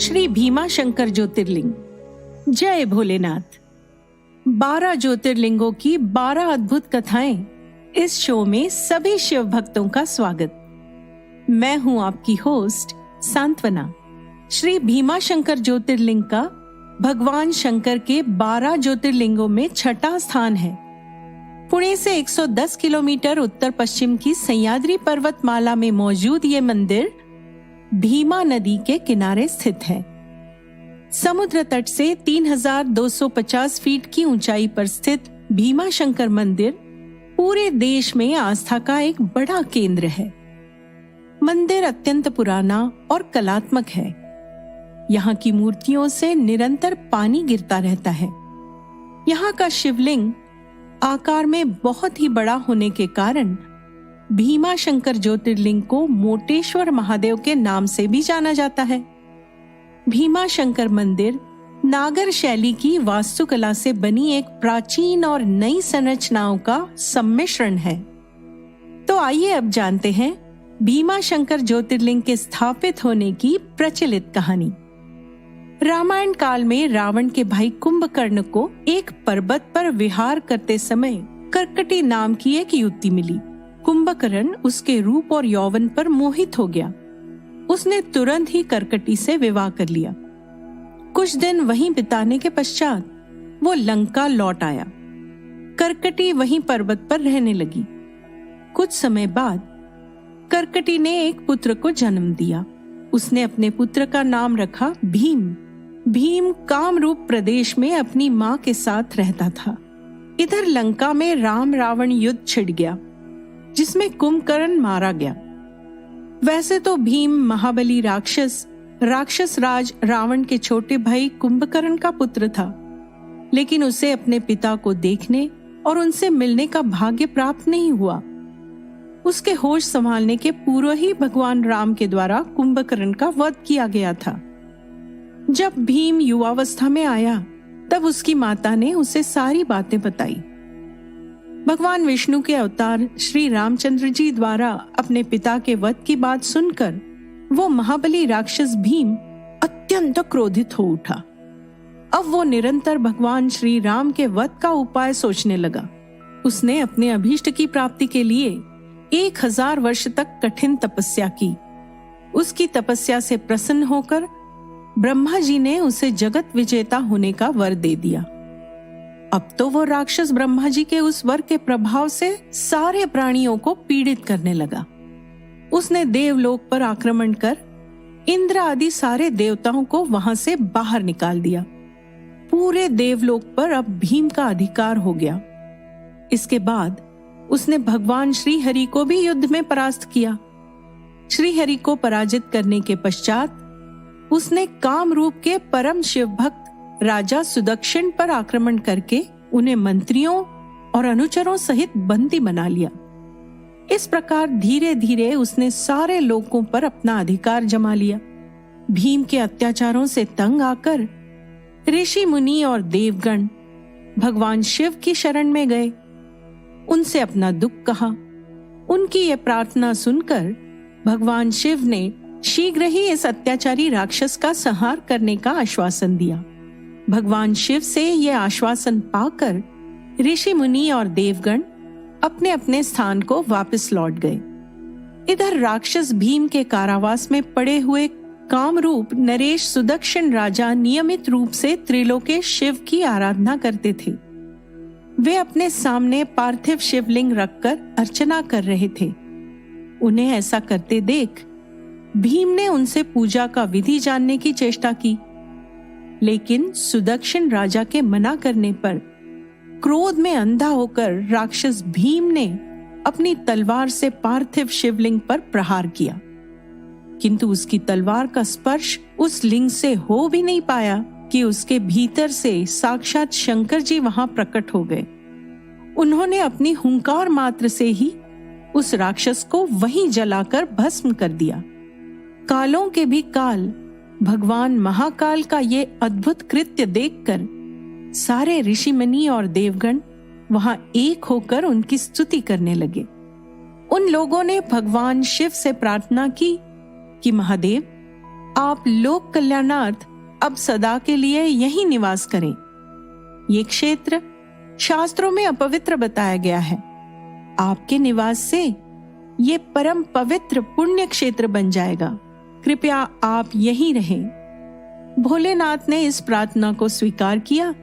श्री भीमाशंकर ज्योतिर्लिंग। जय भोलेनाथ। 12 ज्योतिर्लिंगों की 12 अद्भुत कथाएं, इस शो में सभी शिव भक्तों का स्वागत। मैं हूं आपकी होस्ट सांत्वना। श्री भीमाशंकर ज्योतिर्लिंग का भगवान शंकर के 12 ज्योतिर्लिंगों में छठा स्थान है। पुणे से 110 किलोमीटर उत्तर पश्चिम की सह्याद्री पर्वतमाला में मौजूद ये मंदिर भीमा नदी के किनारे स्थित है। समुद्र तट से 3250 फीट की ऊंचाई पर स्थित भीमाशंकर मंदिर पूरे देश में आस्था का एक बड़ा केंद्र है। मंदिर अत्यंत पुराना और कलात्मक है। यहाँ की मूर्तियों से निरंतर पानी गिरता रहता है। यहाँ का शिवलिंग आकार में बहुत ही बड़ा होने के कारण भीमाशंकर ज्योतिर्लिंग को मोटेश्वर महादेव के नाम से भी जाना जाता है। भीमाशंकर मंदिर नागर शैली की वास्तुकला से बनी एक प्राचीन और नई संरचनाओं का सम्मिश्रण है। तो आइए अब जानते हैं भीमाशंकर ज्योतिर्लिंग के स्थापित होने की प्रचलित कहानी। रामायण काल में रावण के भाई कुंभकर्ण को एक पर्वत पर विहार करते समय कर्कटी नाम की एक युवती मिली। कुंभकर्ण उसके रूप और यौवन पर मोहित हो गया। उसने तुरंत ही कर्कटी से विवाह कर लिया। कुछ दिन वहीं बिताने के पश्चात वो लंका लौट आया। कर्कटी वहीं पर्वत पर रहने लगी। कुछ समय बाद कर्कटी ने एक पुत्र को जन्म दिया। उसने अपने पुत्र का नाम रखा भीम। भीम कामरूप प्रदेश में अपनी माँ के साथ रहता था। इधर लंका में राम रावण युद्ध छिड़ गया, जिसमें कुंभकर्ण मारा गया। वैसे तो भीम महाबली राक्षस राज रावण के छोटे भाई कुंभकर्ण का पुत्र था, लेकिन उसे अपने पिता को देखने और उनसे मिलने का भाग्य प्राप्त नहीं हुआ। उसके होश संभालने के पूर्व ही भगवान राम के द्वारा कुंभकर्ण का वध किया गया था। जब भीम युवावस्था में आया, तब उसकी माता ने उसे सारी बातें बताई। भगवान विष्णु के अवतार श्री रामचंद्र जी द्वारा अपने पिता के वध की बात सुनकर वो महाबली राक्षस भीम अत्यंत क्रोधित हो उठा। अब वो निरंतर भगवान श्री राम के वध का उपाय सोचने लगा। उसने अपने अभीष्ट की प्राप्ति के लिए 1000 वर्ष तक कठिन तपस्या की। उसकी तपस्या से प्रसन्न होकर ब्रह्मा जी ने उसे जगत विजेता होने का वर दे दिया। अब तो वो राक्षस ब्रह्मा जी के उस वर के प्रभाव से सारे प्राणियों को पीड़ित करने लगा। उसने देवलोक पर आक्रमण कर इंद्र आदि सारे देवताओं को वहां से बाहर निकाल दिया। पूरे देवलोक पर अब भीम का अधिकार हो गया। इसके बाद उसने भगवान श्री हरि को भी युद्ध में परास्त किया। श्री हरि को पराजित करने के पश्चात उसने कामरूप के परम शिव भक्त राजा सुदक्षिण पर आक्रमण करके उन्हें मंत्रियों और अनुचरों सहित बंदी बना लिया। इस प्रकार धीरे धीरे उसने सारे लोगों पर अपना अधिकार जमा लिया। भीम के अत्याचारों से तंग आकर ऋषि मुनि और देवगण भगवान शिव की शरण में गए। उनसे अपना दुख कहा। उनकी यह प्रार्थना सुनकर भगवान शिव ने शीघ्र ही इस अत्याचारी राक्षस का संहार करने का आश्वासन दिया। भगवान शिव से यह आश्वासन पाकर ऋषि मुनि और देवगण अपने अपने स्थान को वापस लौट गए। इधर राक्षस भीम के कारावास में पड़े हुए कामरूप नरेश सुदक्षिण राजा नियमित रूप से त्रिलोकेश शिव की आराधना करते थे। वे अपने सामने पार्थिव शिवलिंग रखकर अर्चना कर रहे थे। उन्हें ऐसा करते देख भीम ने उनसे पूजा का विधि जानने की चेष्टा की, लेकिन सुदक्षिण राजा के मना करने पर क्रोध में अंधा होकर राक्षस भीम ने अपनी तलवार से पार्थिव शिवलिंग पर प्रहार किया, किंतु उसकी तलवार का स्पर्श उस लिंग से हो भी नहीं पाया कि उसके भीतर से साक्षात शंकर जी वहां प्रकट हो गए। उन्होंने अपनी हुंकार मात्र से ही उस राक्षस को वहीं जलाकर भस्म कर दिया। कालों के भी काल भगवान महाकाल का ये अद्भुत कृत्य देखकर सारे ऋषि मुनि और देवगण वहां एक होकर उनकी स्तुति करने लगे। उन लोगों ने भगवान शिव से प्रार्थना की कि महादेव, आप लोक कल्याणार्थ अब सदा के लिए यहीं निवास करें। ये क्षेत्र शास्त्रों में अपवित्र बताया गया है। आपके निवास से ये परम पवित्र पुण्य क्षेत्र बन जाएगा। कृपया आप यहीं रहें। भोलेनाथ ने इस प्रार्थना को स्वीकार किया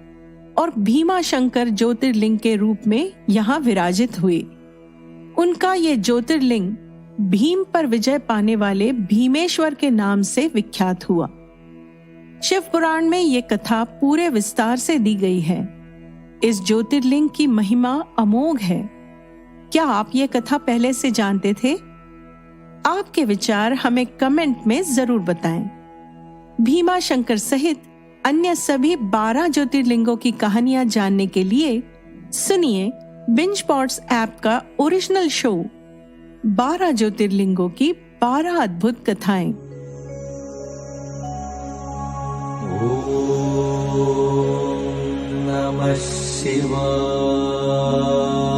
और भीमा शंकर ज्योतिर्लिंग के रूप में यहाँ विराजित हुए। उनका ये ज्योतिर्लिंग भीम पर विजय पाने वाले भीमेश्वर के नाम से विख्यात हुआ। शिव पुराण में ये कथा पूरे विस्तार से दी गई है। इस ज्योतिर्लिंग की महिमा अमोघ है। क्या आप ये कथा पहले से जानते थे? आपके विचार हमें कमेंट में जरूर बताएं। भीमा शंकर सहित अन्य सभी 12 ज्योतिर्लिंगों की कहानियां जानने के लिए सुनिए बिंज पॉड्स ऐप का ओरिजिनल शो 12 ज्योतिर्लिंगों की 12 अद्भुत कथाएं। ओम नमः शिवाय।